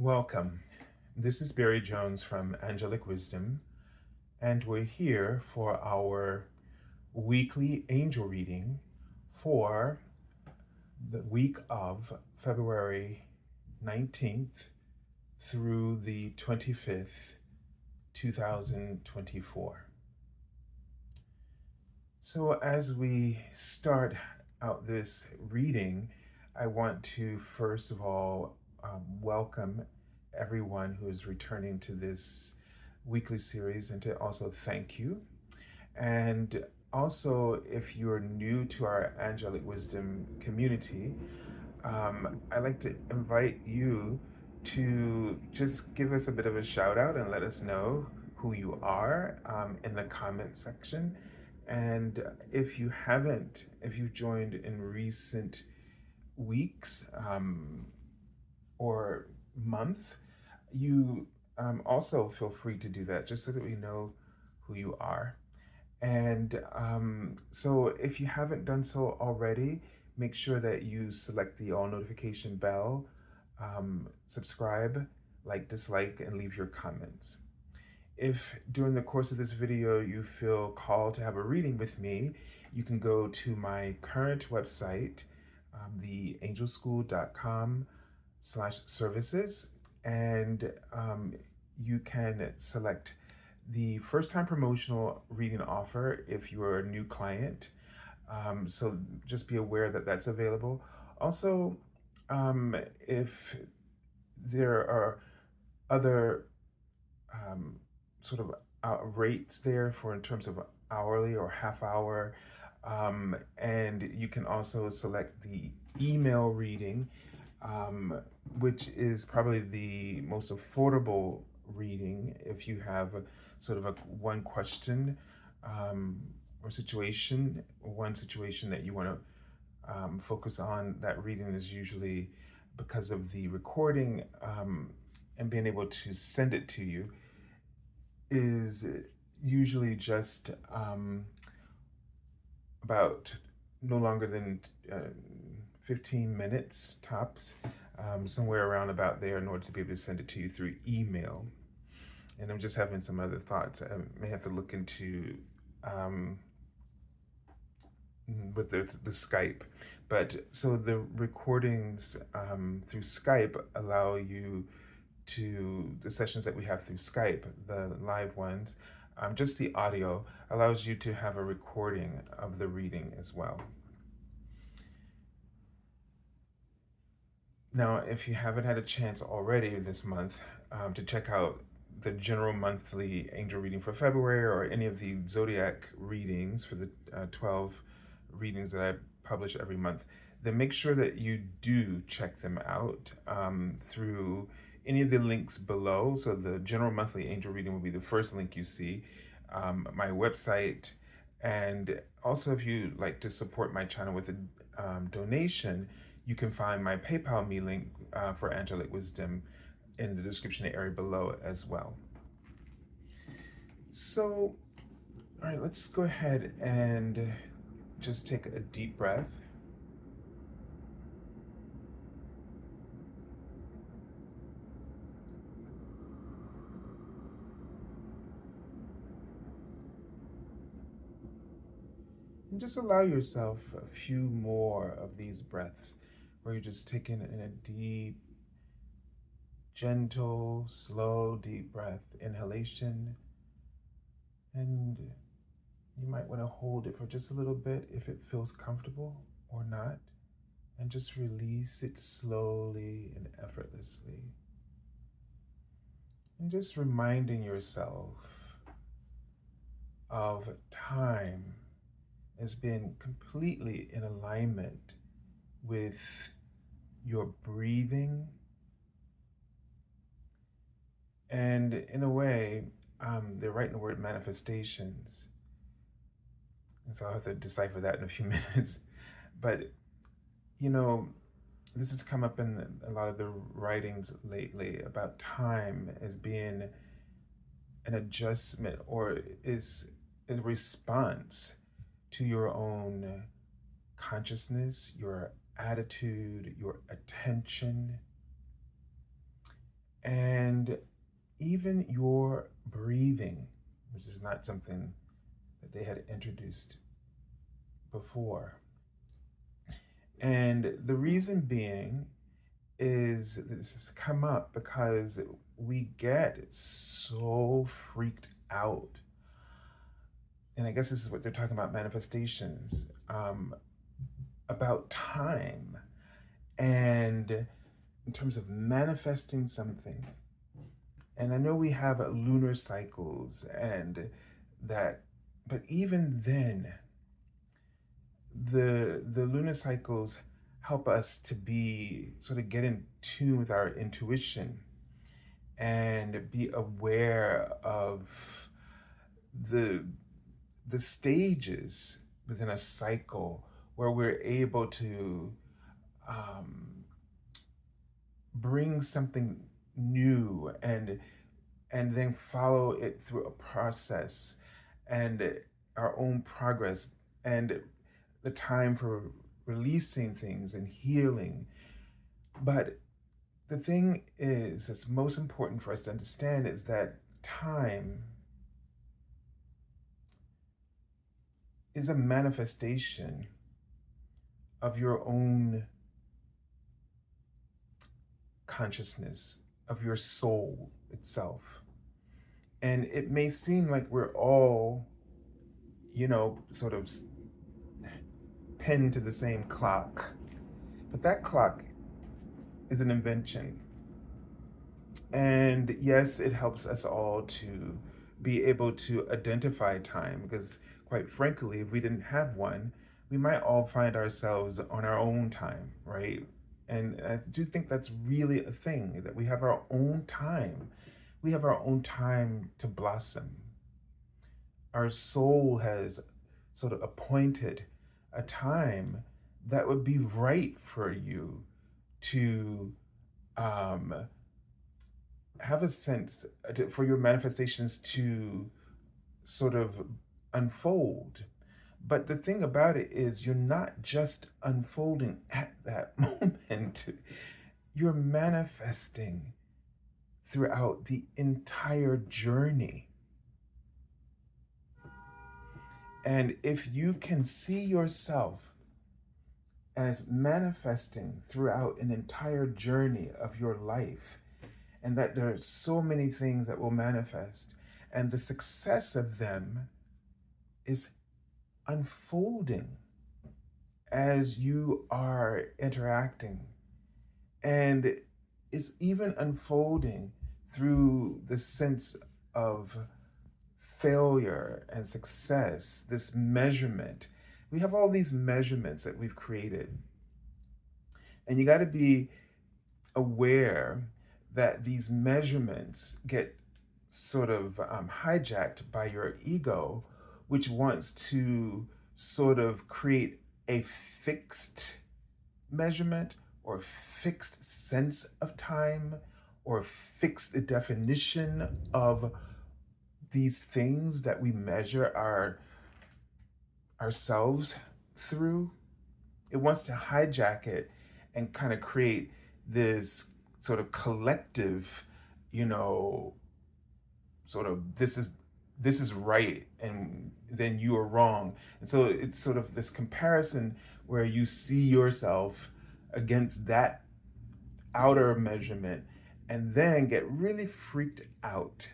Welcome. This is Barry Jones from Angelic Wisdom, and we're here for our weekly angel reading for the week of February 19th through the 25th, 2024. So, as we start out this reading, I want to first of all welcome everyone who is returning to this weekly series and to also thank you. And also, if you're new to our Angelic Wisdom community, I'd like to invite you to just give us a bit of a shout out and let us know who you are in the comment section. And if you've joined in recent weeks or months, you also feel free to do that just so that we know who you are. And so if you haven't done so already, make sure that you select the all notification bell, subscribe, like, dislike, and leave your comments. If during the course of this video you feel called to have a reading with me, you can go to my current website, theangelschool.com/services, and you can select the first time promotional reading offer if you are a new client. So just be aware that that's available. Also, if there are other sort of rates there for in terms of hourly or half hour, and you can also select the email reading, which is probably the most affordable reading if you have sort of a one question or situation, one situation that you want to focus on. That reading is usually, because of the recording and being able to send it to you, is usually just about no longer than 15 minutes tops, somewhere around about there, in order to be able to send it to you through email. And I'm just having some other thoughts. I may have to look into with the Skype. But so the recordings through Skype allow you to, the sessions that we have through Skype, the live ones, just the audio allows you to have a recording of the reading as well. Now, if you haven't had a chance already this month to check out the general monthly angel reading for February, or any of the zodiac readings for the 12 readings that I publish every month, then make sure that you do check them out through any of the links below. So the general monthly angel reading will be the first link you see, my website, and also if you'd like to support my channel with a donation, you can find my PayPal me link for Angelic Wisdom in the description area below as well. So, all right, let's go ahead and just take a deep breath. And just allow yourself a few more of these breaths where you're just taking in a deep, gentle, slow, deep breath inhalation. And you might want to hold it for just a little bit if it feels comfortable or not. And just release it slowly and effortlessly. And just reminding yourself of time as being completely in alignment with your breathing. And in a way, they're right in the word manifestations. And so I'll have to decipher that in a few minutes. But, you know, this has come up in a lot of the writings lately about time as being an adjustment, or is a response to your own consciousness, your attitude, your attention. and even your breathing, which is not something that they had introduced before. And the reason being is that this has come up because we get so freaked out. And I guess this is what they're talking about, manifestations, about time. And in terms of manifesting something, and I know we have lunar cycles and that, but even then, the lunar cycles help us to be sort of get in tune with our intuition and be aware of the the stages within a cycle where we're able to um, bring something new and then follow it through a process and our own progress and the time for releasing things and healing. But the thing is, that's most important for us to understand is that time is a manifestation of your own consciousness, of your soul itself. And it may seem like we're all, sort of pinned to the same clock, but that clock is an invention. And yes, it helps us all to be able to identify time because, quite frankly, if we didn't have one, we might all find ourselves on our own time, right? And I do think that's really a thing that we have our own time. We have our own time to blossom. Our soul has sort of appointed a time that would be right for you to um, have a sense for your manifestations to sort of unfold. But the thing about it is, you're not just unfolding at that moment, you're manifesting throughout the entire journey. And if you can see yourself as manifesting throughout an entire journey of your life, and that there are so many things that will manifest, and the success of them is unfolding as you are interacting, and it's even unfolding through the sense of failure and success, this measurement. We have all these measurements that we've created, and you got to be aware that these measurements get sort of hijacked by your ego, which wants to sort of create a fixed measurement or fixed sense of time or fixed definition of these things that we measure ourselves through. It wants to hijack it and kind of create this sort of collective, you know, sort of this is right and then you are wrong. And so it's sort of this comparison where you see yourself against that outer measurement and then get really freaked out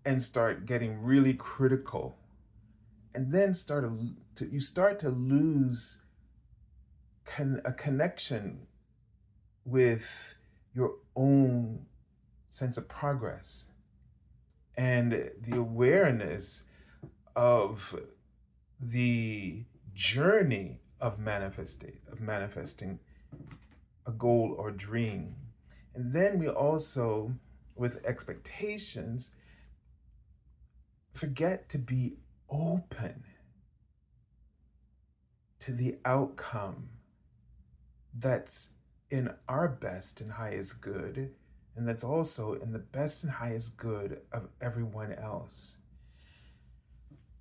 and start getting really critical and then you start to lose a connection with your own sense of progress and the awareness of the journey of manifesting a goal or dream. And then we also, with expectations, forget to be open to the outcome that's in our best and highest good, and that's also in the best and highest good of everyone else.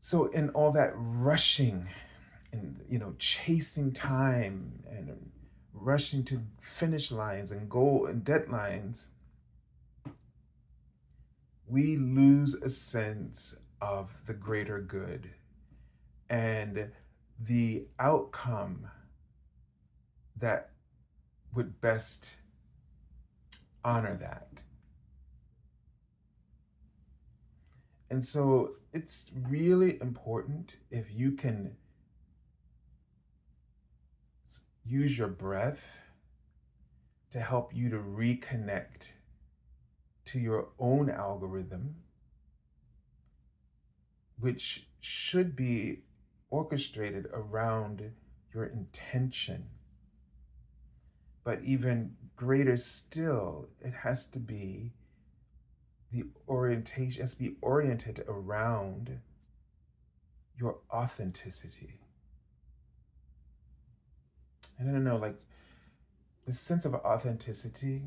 So in all that rushing and chasing time and rushing to finish lines and goal and deadlines, we lose a sense of the greater good and the outcome that would best honor that. And so it's really important if you can use your breath to help you to reconnect to your own algorithm, which should be orchestrated around your intention. But even greater still, it has to be the orientation, has to be oriented around your authenticity. And I don't know, like the sense of authenticity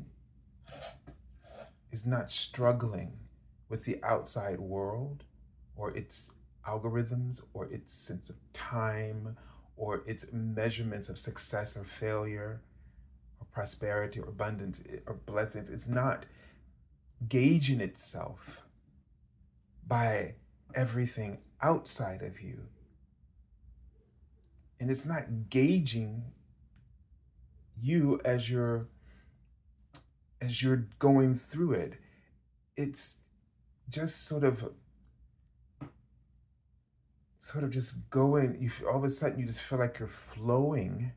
is not struggling with the outside world or its algorithms or its sense of time or its measurements of success or failure or prosperity or abundance or blessings. It's not gauging itself by everything outside of you. And it's not gauging you as you're going through it. It's just sort of just going, all of a sudden you just feel like you're flowing.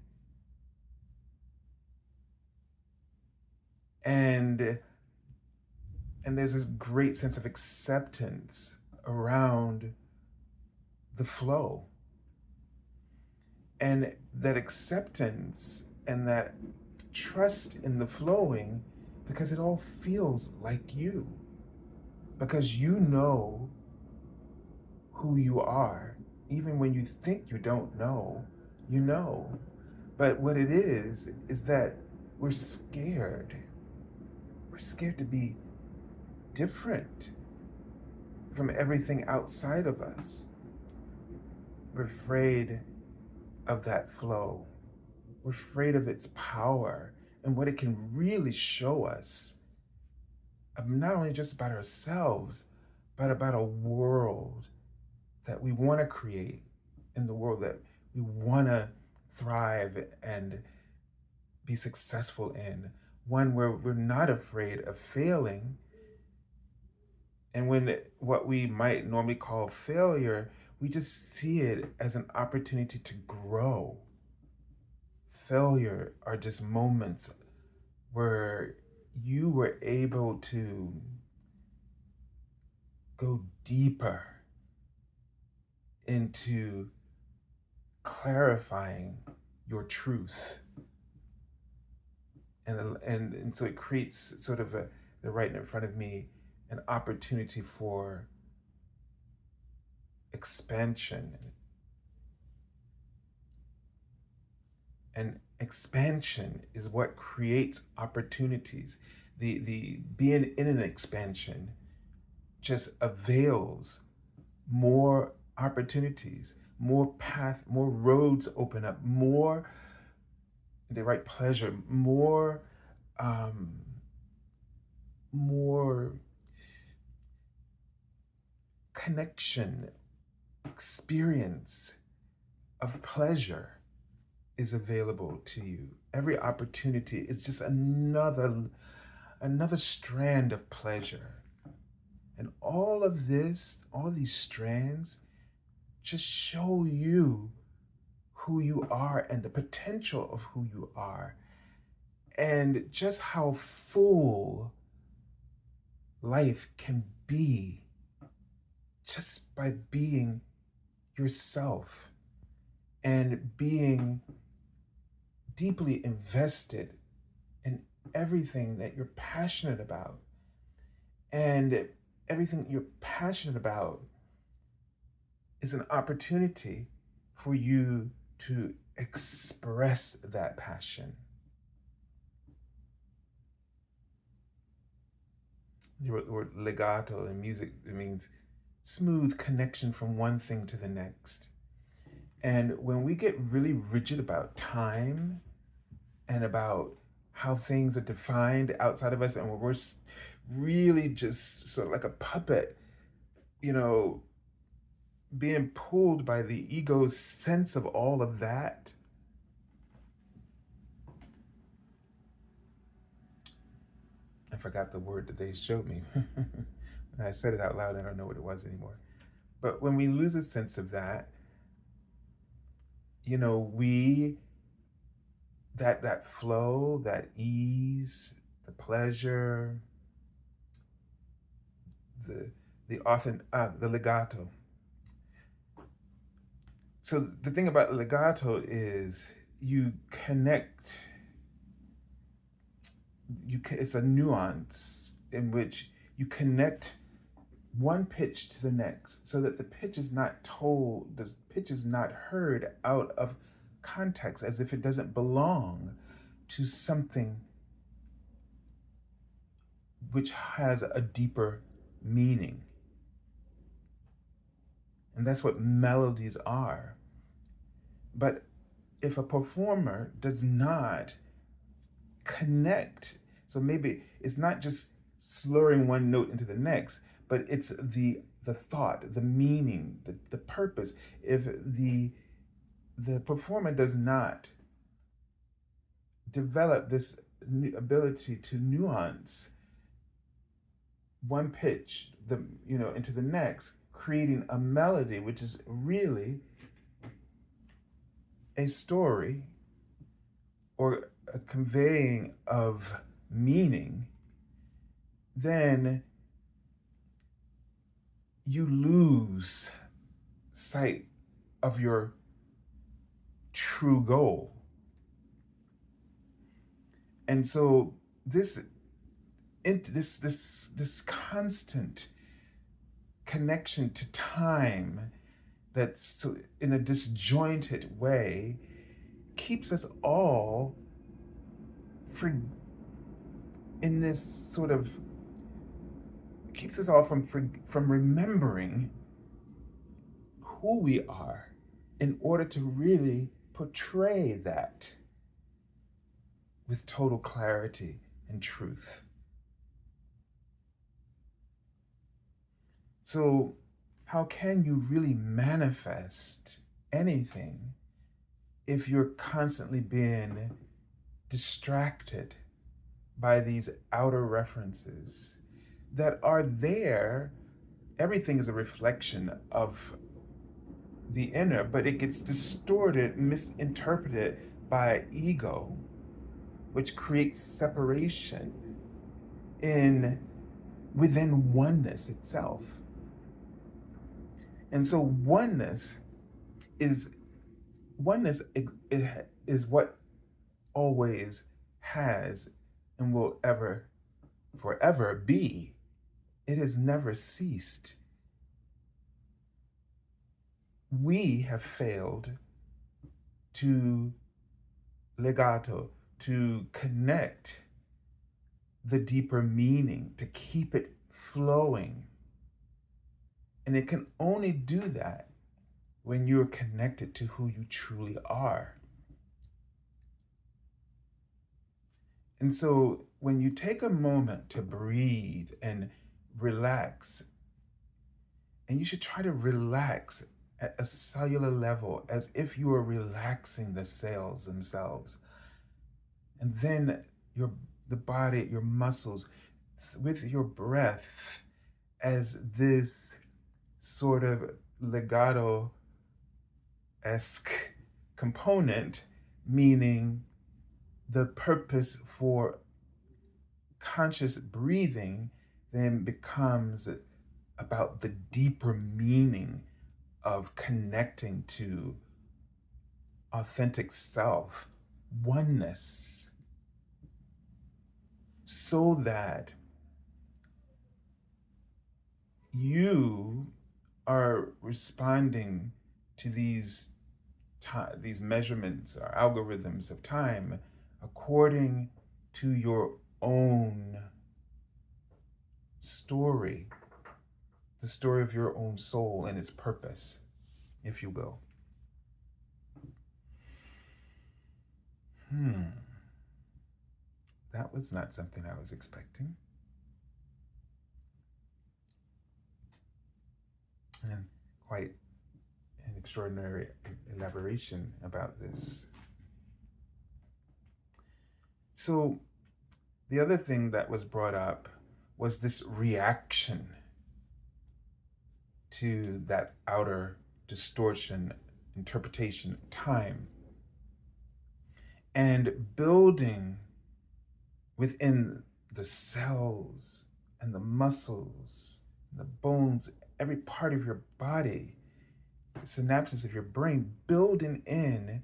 And there's this great sense of acceptance around the flow. And that acceptance and that trust in the flowing, because it all feels like you. Because you know who you are. Even when you think you don't know, you know. But what it is that we're scared. We're scared to be different from everything outside of us. We're afraid of that flow. We're afraid of its power and what it can really show us, not only just about ourselves, but about a world that we want to create, in the world that we want to thrive and be successful in, one where we're not afraid of failing. And when what we might normally call failure, we just see it as an opportunity to grow. Failure are just moments where you were able to go deeper into clarifying your truth. And so it creates sort of the right in front of me, an opportunity for expansion. And expansion is what creates opportunities. The being in an expansion just avails more opportunities, more roads open up, more the right pleasure, um, more connection, experience of pleasure is available to you. Every opportunity is just another strand of pleasure. And all of these strands just show you who you are and the potential of who you are and just how full life can be just by being yourself and being deeply invested in everything that you're passionate about. And everything you're passionate about is an opportunity for you to express that passion. The word legato in music, it means smooth connection from one thing to the next. And when we get really rigid about time and about how things are defined outside of us, and when we're really just sort of like a puppet, you know, being pulled by the ego's sense of all of that. I forgot the word that they showed me. When I said it out loud, I don't know what it was anymore. But when we lose a sense of that, we that flow, that ease, the pleasure, the the legato. So the thing about legato is you connect. It's a nuance in which you connect one pitch to the next, so that the pitch is not told. The pitch is not heard out of context, as if it doesn't belong to something which has a deeper meaning. And that's what melodies are. But if a performer does not connect, so maybe it's not just slurring one note into the next, but it's the thought, the meaning, the purpose. If the performer does not develop this ability to nuance one pitch into the next, creating a melody which is really a story or a conveying of meaning, then you lose sight of your true goal. And so this constant connection to time that's so in a disjointed way keeps us all in this sort of keeps us all from remembering who we are in order to really portray that with total clarity and truth. So, how can you really manifest anything if you're constantly being distracted by these outer references that are there? Everything is a reflection of the inner, but it gets distorted, misinterpreted by ego, which creates separation within oneness itself. And so is oneness is what always has and will forever be. It has never ceased. We have failed to legato, to connect the deeper meaning, to keep it flowing. And it can only do that when you're connected to who you truly are. And so when you take a moment to breathe and relax, and you should try to relax at a cellular level as if you were relaxing the cells themselves. And then the body, your muscles, with your breath as this sort of legato-esque component, meaning the purpose for conscious breathing then becomes about the deeper meaning of connecting to authentic self, oneness, so that you are responding to these measurements or algorithms of time according to your own story, the story of your own soul and its purpose, if you will. That was not something I was expecting. and quite an extraordinary elaboration about this. So, the other thing that was brought up was this reaction to that outer distortion, interpretation, time, and building within the cells and the muscles, and the bones, every part of your body, the synapses of your brain, building in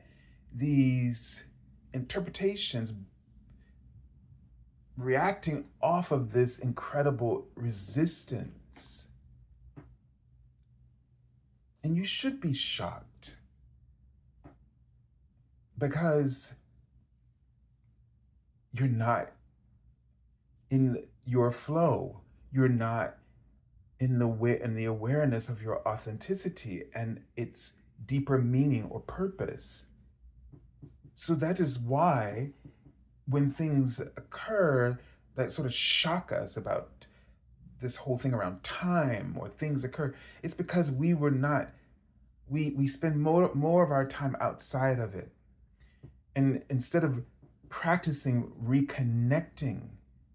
these interpretations, reacting off of this incredible resistance. And you should be shocked because you're not in your flow. You're not in the awareness of your authenticity and its deeper meaning or purpose. So that is why when things occur that sort of shock us about this whole thing around time, or things occur, it's because we spend more of our time outside of it. And instead of practicing reconnecting,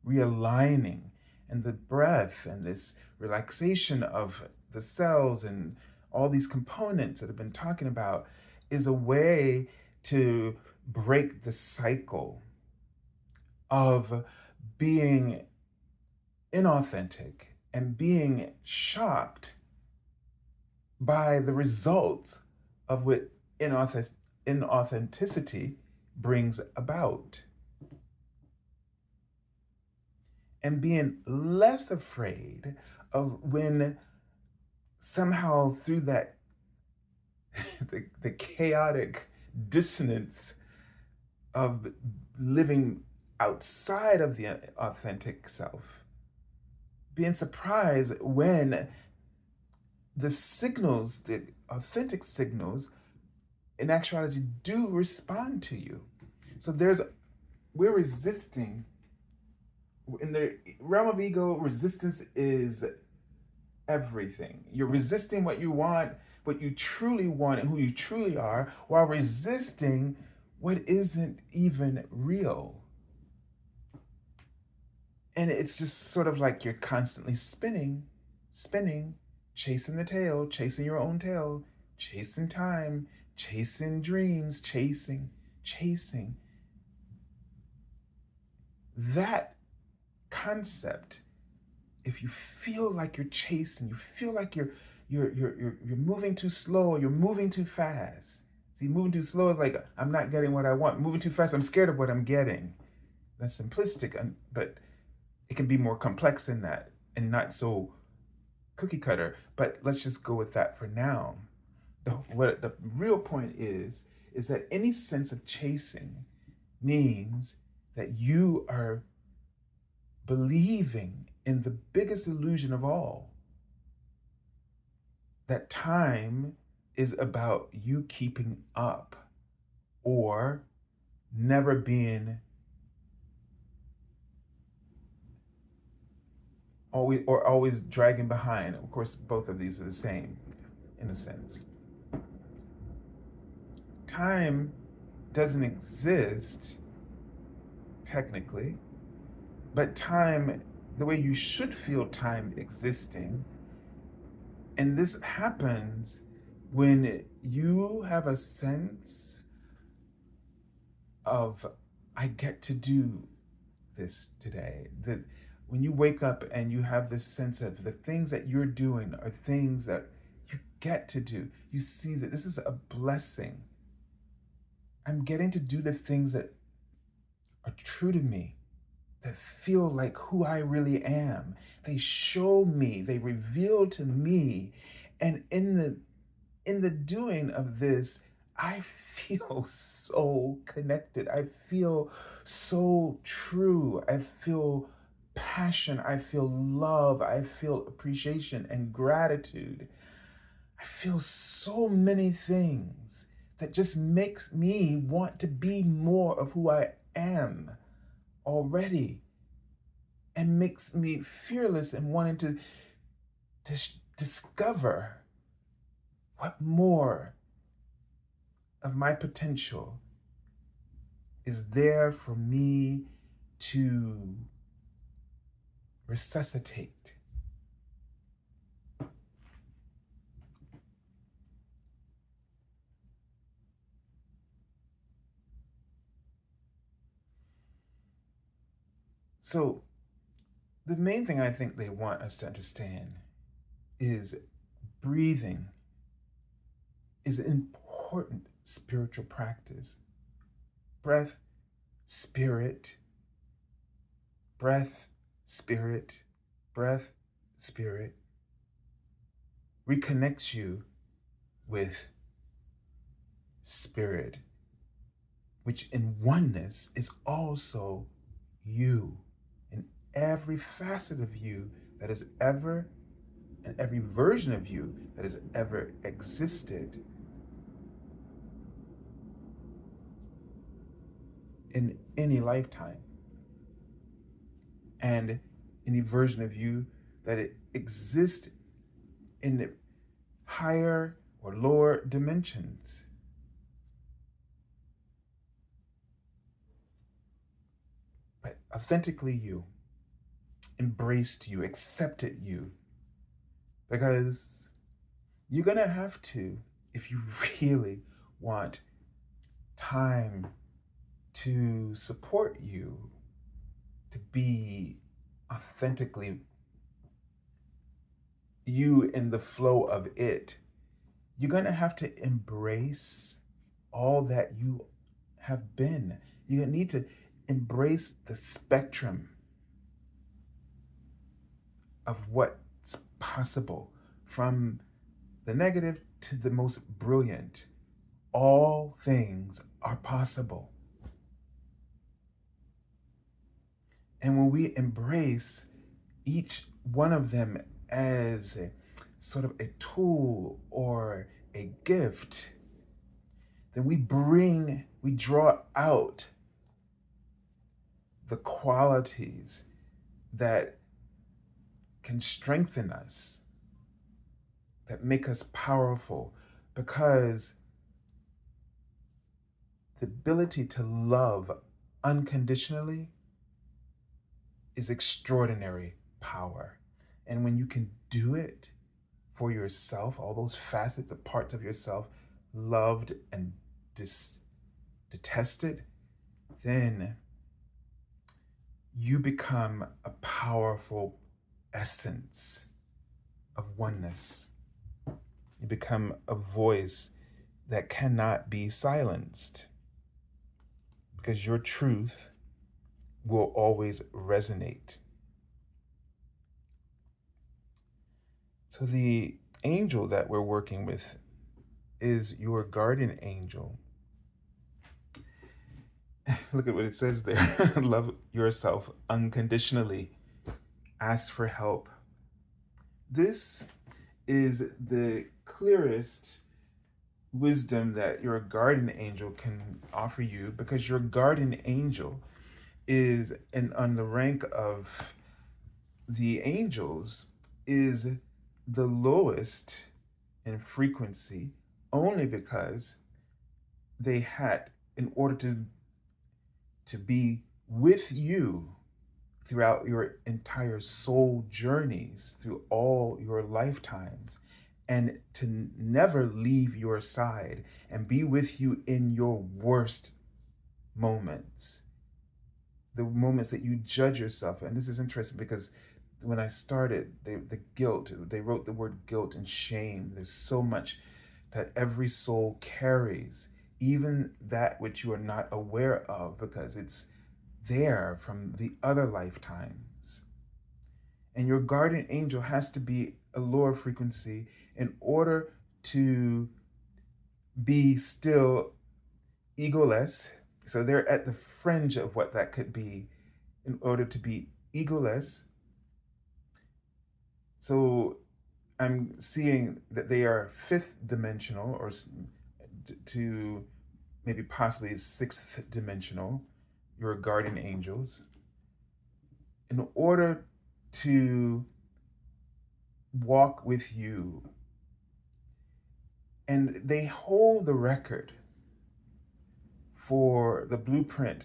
realigning, and the breath and this relaxation of the cells and all these components that I've been talking about, is a way to break the cycle of being inauthentic and being shocked by the results of what inauthenticity brings about, and being less afraid of when somehow through that the chaotic dissonance of living outside of the authentic self, being surprised when the signals, the authentic signals, in actuality do respond to you. So we're resisting. In the realm of ego, resistance is everything. You're resisting what you want, what you truly want, and who you truly are, while resisting what isn't even real. And it's just sort of like you're constantly spinning, chasing the tail, chasing your own tail, chasing time, chasing dreams, chasing. That concept, if you feel like you're chasing, you feel like you're moving too slow, or you're moving too fast. See, moving too slow is like, I'm not getting what I want. Moving too fast, I'm scared of what I'm getting. That's simplistic, but it can be more complex than that and not so cookie cutter. But let's just go with that for now. What the real point is that any sense of chasing means that you are believing in the biggest illusion of all, that time is about you keeping up or never being always dragging behind. Of course, both of these are the same in a sense. Time doesn't exist technically, but time, the way you should feel time existing, and this happens when you have a sense of, I get to do this today. That when you wake up and you have this sense of the things that you're doing are things that you get to do, you see that this is a blessing. I'm getting to do the things that are true to me, that feel like who I really am. They show me, they reveal to me, and in the doing of this, I feel so connected. I feel so true. I feel passion. I feel love. I feel appreciation and gratitude. I feel so many things that just makes me want to be more of who I am already, and makes me fearless and wanting to discover What more of my potential is there for me to resuscitate? So, the main thing I think they want us to understand is breathing is an important spiritual practice. Breath, spirit, breath, spirit, breath, spirit reconnects you with spirit, which in oneness is also you, in every facet of you that has ever, and every version of you that has ever existed in any lifetime, and any version of you that it exists in the higher or lower dimensions. But authentically you, embraced you, accepted you, because you're gonna have to, if you really want time to support you, to be authentically you in the flow of it, you're gonna have to embrace all that you have been. You need to embrace the spectrum of what's possible, from the negative to the most brilliant. All things are possible. And when we embrace each one of them as a sort of a tool or a gift, then we draw out the qualities that can strengthen us, that make us powerful, because the ability to love unconditionally is extraordinary power. And when you can do it for yourself, all those facets of parts of yourself, loved and detested, then you become a powerful essence of oneness. You become a voice that cannot be silenced, because your truth will always resonate. So the angel that we're working with is your guardian angel. Look at what it says there. Love yourself unconditionally. Ask for help. This is the clearest wisdom that your guardian angel can offer you, because your guardian angel is, and on the rank of the angels, is the lowest in frequency, only because they had, in order to be with you throughout your entire soul journeys, through all your lifetimes, and to never leave your side and be with you in your worst moments, the moments that you judge yourself. And this is interesting, because when I started, the guilt, they wrote the word guilt and shame. There's so much that every soul carries, even that which you are not aware of, because it's there from the other lifetimes. And your guardian angel has to be a lower frequency in order to be still egoless. So they're at the fringe of what that could be, in order to be egoless. So I'm seeing that they are fifth dimensional, or to maybe possibly sixth dimensional, your guardian angels, in order to walk with you And they hold the record for the blueprint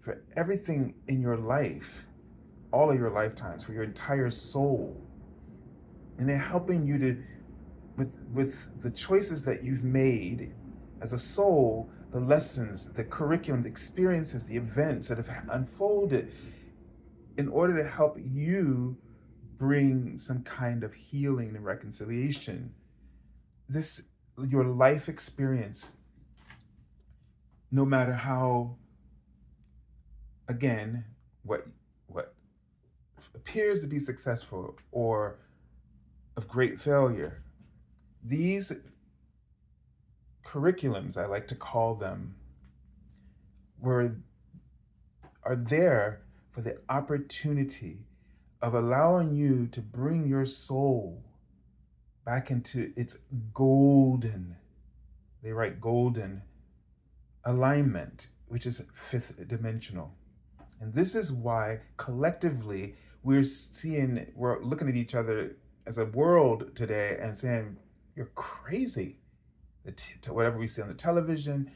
for everything in your life, all of your lifetimes, for your entire soul. And they're helping you to, with the choices that you've made as a soul, the lessons, the curriculum, the experiences, the events that have unfolded, in order to help you bring some kind of healing and reconciliation. This, your life experience, no matter how, again, what appears to be successful or of great failure, these curriculums, I like to call them, were are there for the opportunity of allowing you to bring your soul back into its golden, they write golden, alignment, which is fifth dimensional. And this is why collectively we're looking at each other as a world today and saying, you're crazy. To whatever we see on the television,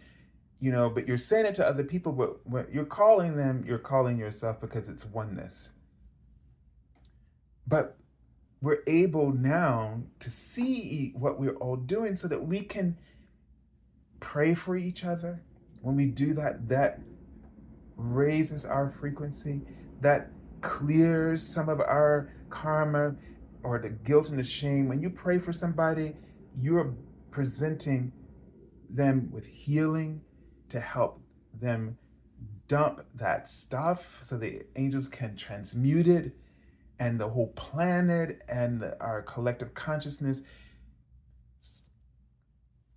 but you're saying it to other people, but when you're calling them, you're calling yourself, because it's oneness. But we're able now to see what we're all doing so that we can pray for each other. When we do that, that raises our frequency, that clears some of our karma or the guilt and the shame. When you pray for somebody, you're presenting them with healing to help them dump that stuff so the angels can transmute it, and the whole planet and our collective consciousness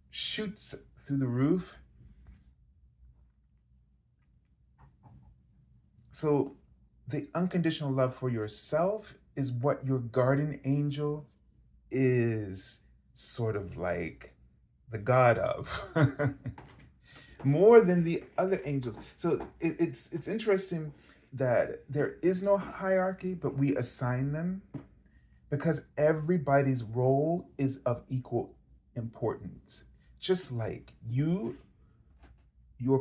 shoots through the roof. So the unconditional love for yourself is what your guardian angel is sort of like the god of. More than the other angels. So it's interesting that there is no hierarchy, but we assign them because everybody's role is of equal importance. Just like your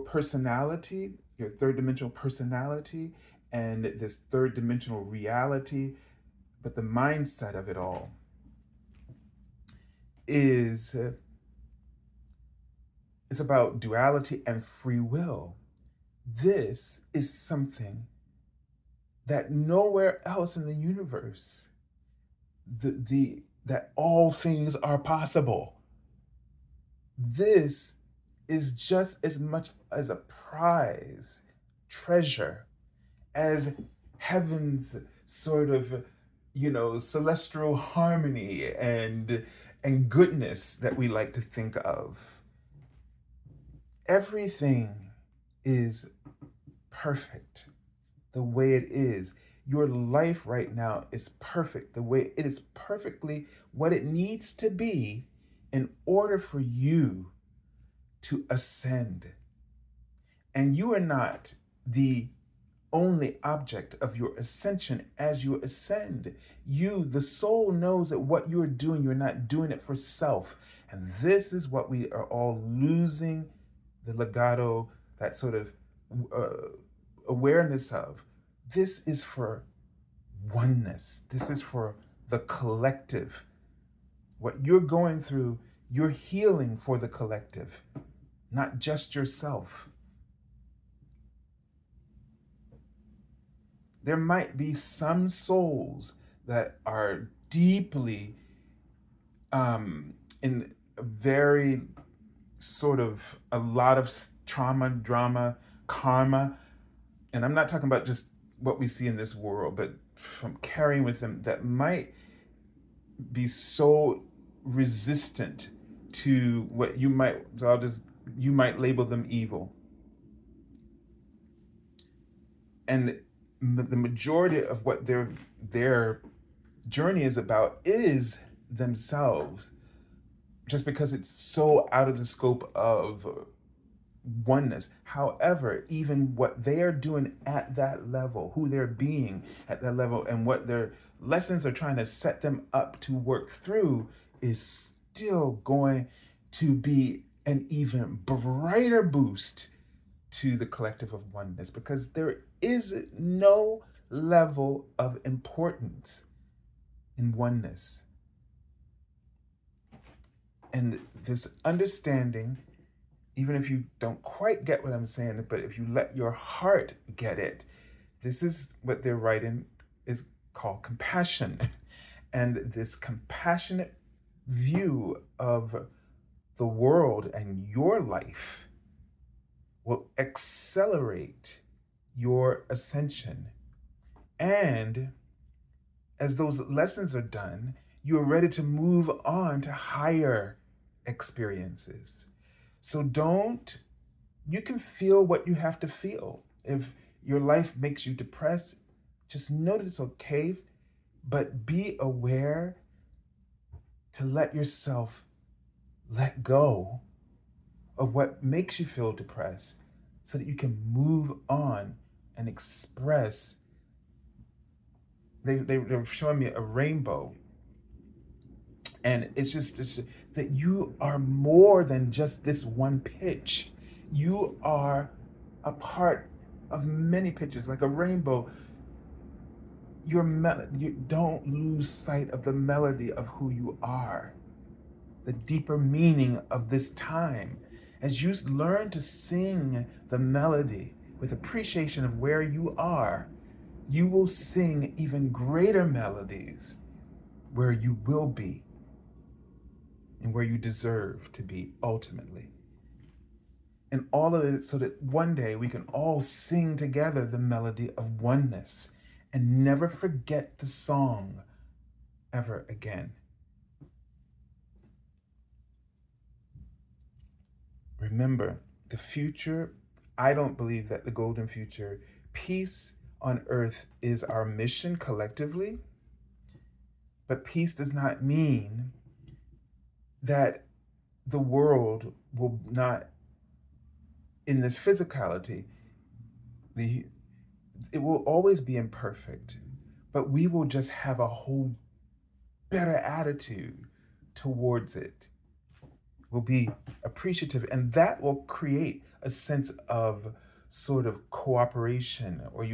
personality, your third dimensional personality, and this third dimensional reality, but the mindset of it all is it's about duality and free will. This is something that nowhere else in the universe, that all things are possible. This is just as much as a prize, treasure, as heaven's sort of, celestial harmony and goodness that we like to think of. Everything is perfect the way it is. Your life right now is perfect the way it is, perfectly what it needs to be in order for you to ascend. And you are not the only object of your ascension as you ascend. You, the soul, knows that what you're doing, you're not doing it for self. And this is what we are all losing the legato, that sort of awareness of. This is for oneness. This is for the collective. What you're going through, you're healing for the collective, not just yourself. There might be some souls that are deeply in a very sort of a lot of trauma, drama, karma. And I'm not talking about just what we see in this world, but from carrying with them, that might be so resistant to what you might, you might label them evil. And the majority of what their journey is about is themselves, just because it's so out of the scope of oneness. However, even what they are doing at that level, who they're being at that level, and what their lessons are trying to set them up to work through, is still going to be an even brighter boost to the collective of oneness, because there is no level of importance in oneness. And this understanding, even if you don't quite get what I'm saying, but if you let your heart get it, this is what they're writing is called compassion. And this compassionate view of the world and your life will accelerate your ascension. And as those lessons are done, you are ready to move on to higher experiences. So you can feel what you have to feel. If your life makes you depressed, just know that it's okay, but be aware to let yourself let go of what makes you feel depressed so that you can move on and express. They're showing me a rainbow, and it's just that you are more than just this one pitch. You are a part of many pitches, like a rainbow. You don't lose sight of the melody of who you are, the deeper meaning of this time. As you learn to sing the melody with appreciation of where you are, you will sing even greater melodies where you will be and where you deserve to be ultimately. And all of it so that one day we can all sing together the melody of oneness and never forget the song ever again. Remember, the future, I don't believe that the golden future, peace on earth is our mission collectively, but peace does not mean that the world will not, in this physicality, it will always be imperfect, but we will just have a whole better attitude towards it. We'll be appreciative, and that will create a sense of sort of cooperation, or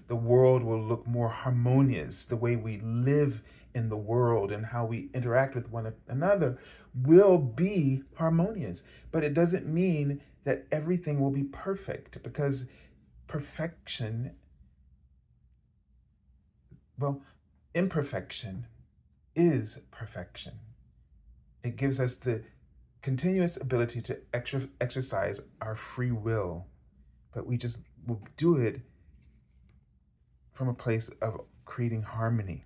the world will look more harmonious. The way we live in the world and how we interact with one another will be harmonious. But it doesn't mean that everything will be perfect, because perfection, well, imperfection is perfection. It gives us the continuous ability to exercise our free will, but we just will do it from a place of creating harmony.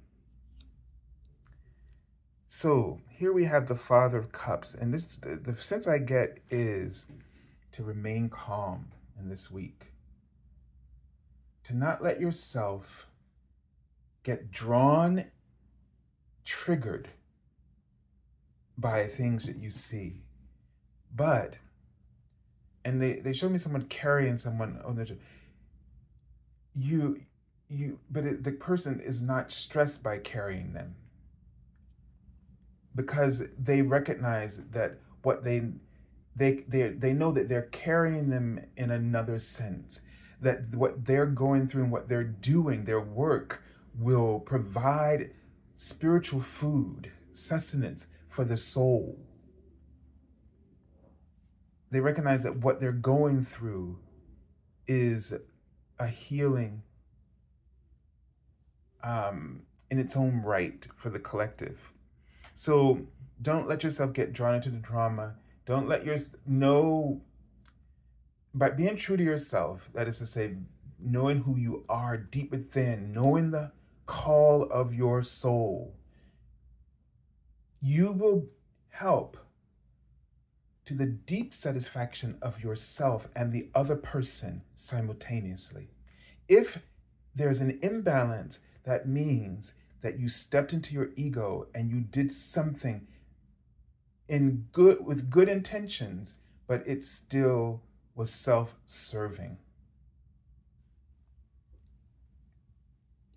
So here we have the Father of Cups, and the sense I get is to remain calm in this week, to not let yourself get drawn, triggered by things that you see. But, and they showed me someone carrying someone on the, the person is not stressed by carrying them, because they recognize that what they know that they're carrying them in another sense, that what they're going through and what they're doing, their work, will provide spiritual food, sustenance for the soul. They recognize that what they're going through is a healing in its own right for the collective. So don't let yourself get drawn into the drama. Don't let by being true to yourself, that is to say, knowing who you are deep within, knowing the call of your soul, you will help to the deep satisfaction of yourself and the other person simultaneously. If there's an imbalance, that means that you stepped into your ego and you did something with good intentions, but it still was self-serving.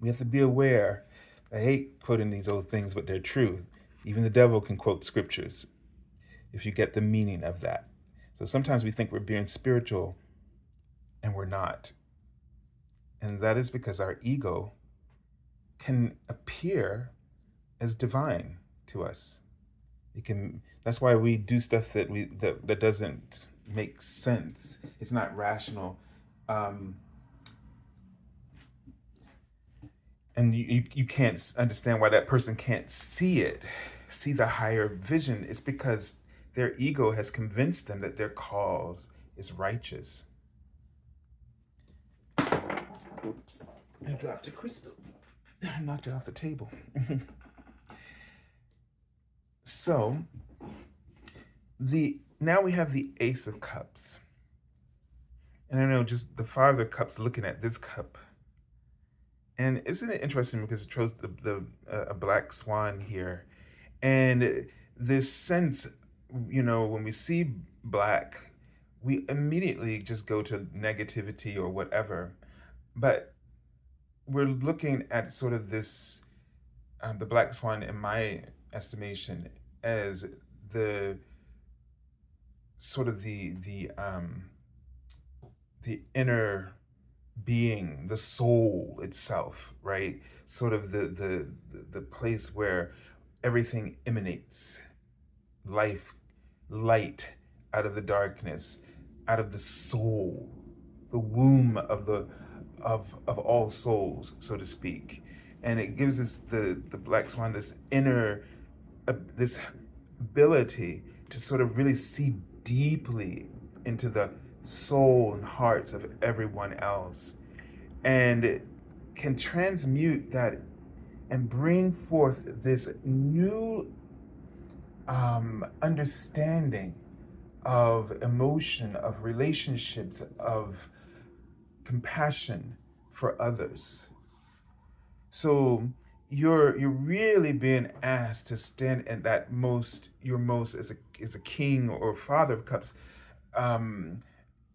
We have to be aware. I hate quoting these old things, but they're true. Even the devil can quote scriptures. if you get the meaning of that. So sometimes we think we're being spiritual and we're not. And that is because our ego can appear as divine to us. It can, that's why we do stuff that doesn't make sense. It's not rational. Um, and you can't understand why that person can't see it, see the higher vision. It's because their ego has convinced them that their cause is righteous. Oops, I dropped a crystal. I knocked it off the table. So the now we have the Ace of Cups. And I know just the Five of Cups looking at this cup. And isn't it interesting because it shows the a black swan here, and this sense, when we see black, we immediately just go to negativity or whatever. But we're looking at sort of this, the black swan, in my estimation, as the sort of the inner being, the soul itself, right? Sort of the place where everything emanates, life, light out of the darkness, out of the soul, the womb of the of all souls, so to speak. And it gives us the black swan this inner, this ability to sort of really see deeply into the soul and hearts of everyone else, and it can transmute that and bring forth this new understanding of emotion, of relationships, of compassion for others. So you're really being asked to stand in that your most as a king or father of cups, um,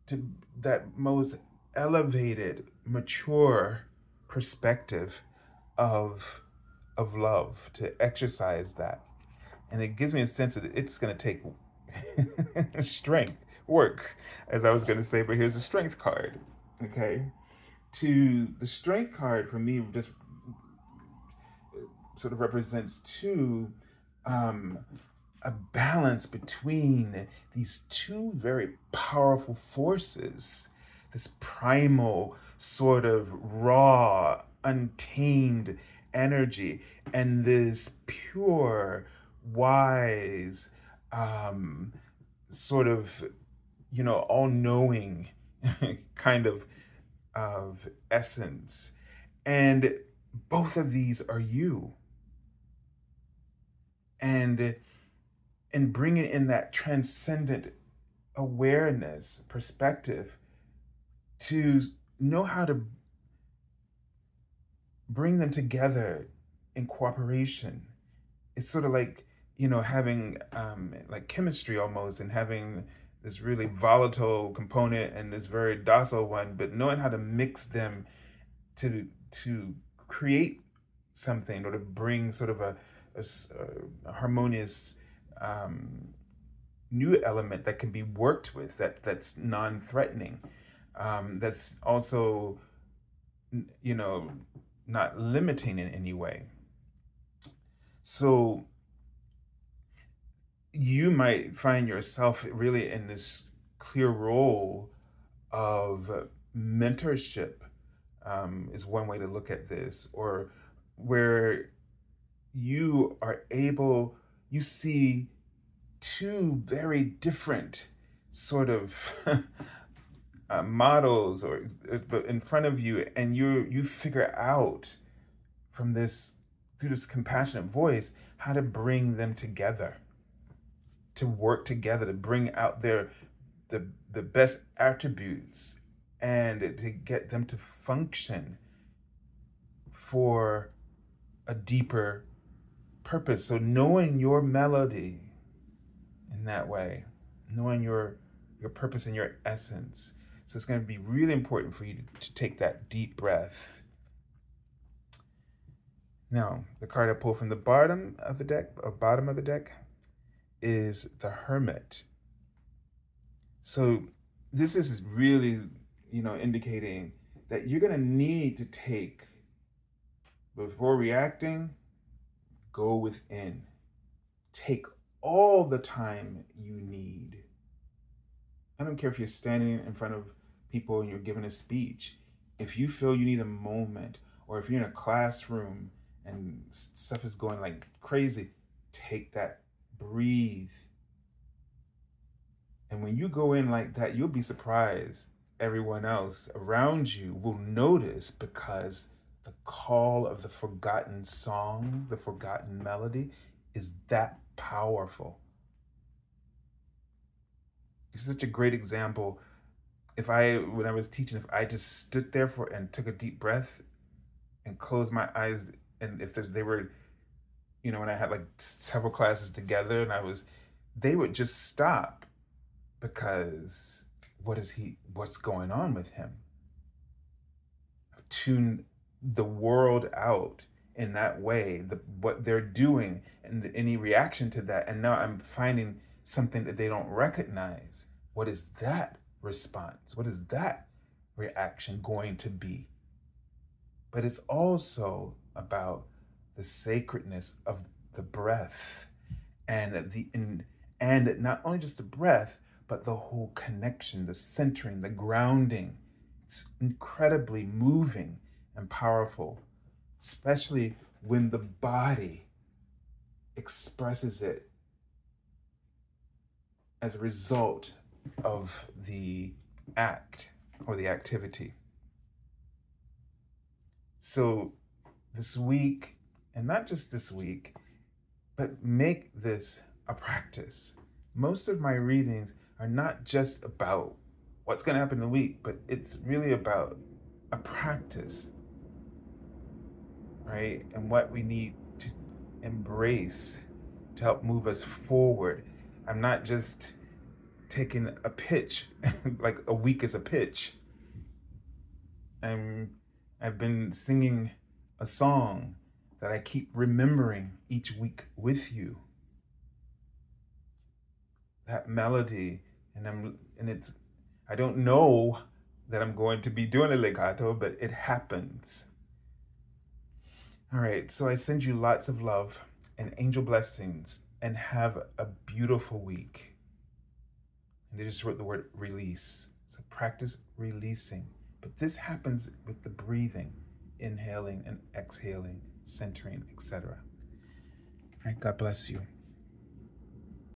to that most elevated, mature perspective of love, to exercise that. And it gives me a sense that it's going to take strength, work, as I was going to say, but here's the strength card. Okay. To the strength card for me just sort of represents two, um, a balance between these two very powerful forces, this primal sort of raw, untamed energy, and this pure, wise, um, sort of, all knowing kind of essence. And both of these are you. And bringing in that transcendent awareness perspective to know how to bring them together in cooperation. It's sort of like, having like chemistry almost, and having this really volatile component and this very docile one, but knowing how to mix them to create something, or to bring sort of a harmonious, um, new element that can be worked with, that's non-threatening, that's also, you know not limiting in any way. So you might find yourself really in this clear role of mentorship, is one way to look at this, or where you see two very different sort of models, or but in front of you, and you figure out from this, through this compassionate voice, how to bring them together, to work together, to bring out the best attributes, and to get them to function for a deeper purpose. So knowing your melody in that way, knowing your purpose and your essence. So it's going to be really important for you to take that deep breath. Now, the card I pulled from the bottom of the deck, is the Hermit. So this is really, indicating that you're going to need to take, before reacting, go within. Take all the time you need. I don't care if you're standing in front of people and you're giving a speech. If you feel you need a moment, or if you're in a classroom and stuff is going like crazy, take that, breathe. And when you go in like that, you'll be surprised. Everyone else around you will notice, because the call of the forgotten song, the forgotten melody, is that powerful. It's such a great example. When I was teaching, if I just stood there and took a deep breath and closed my eyes, and if they were, when I had like several classes together, they would just stop, because what's going on with him? Tune the world out in that way, what they're doing, and any reaction to that. And now I'm finding something that they don't recognize. What is that response? What is that reaction going to be? But it's also about the sacredness of the breath, and not only just the breath, but the whole connection, the centering, the grounding. It's incredibly moving and powerful, especially when the body expresses it as a result of the act or the activity. So this week, and not just this week, but make this a practice. Most of my readings are not just about what's going to happen in the week, but it's really about a practice, right? And what we need to embrace to help move us forward. I'm not just taking a pitch, like a week is a pitch. I've been singing a song that I keep remembering each week with you. That melody, I don't know that I'm going to be doing a legato, but it happens. All right, so I send you lots of love and angel blessings, and have a beautiful week. And I just wrote the word release. So practice releasing. But this happens with the breathing, inhaling and exhaling, centering, etc. All right, God bless you.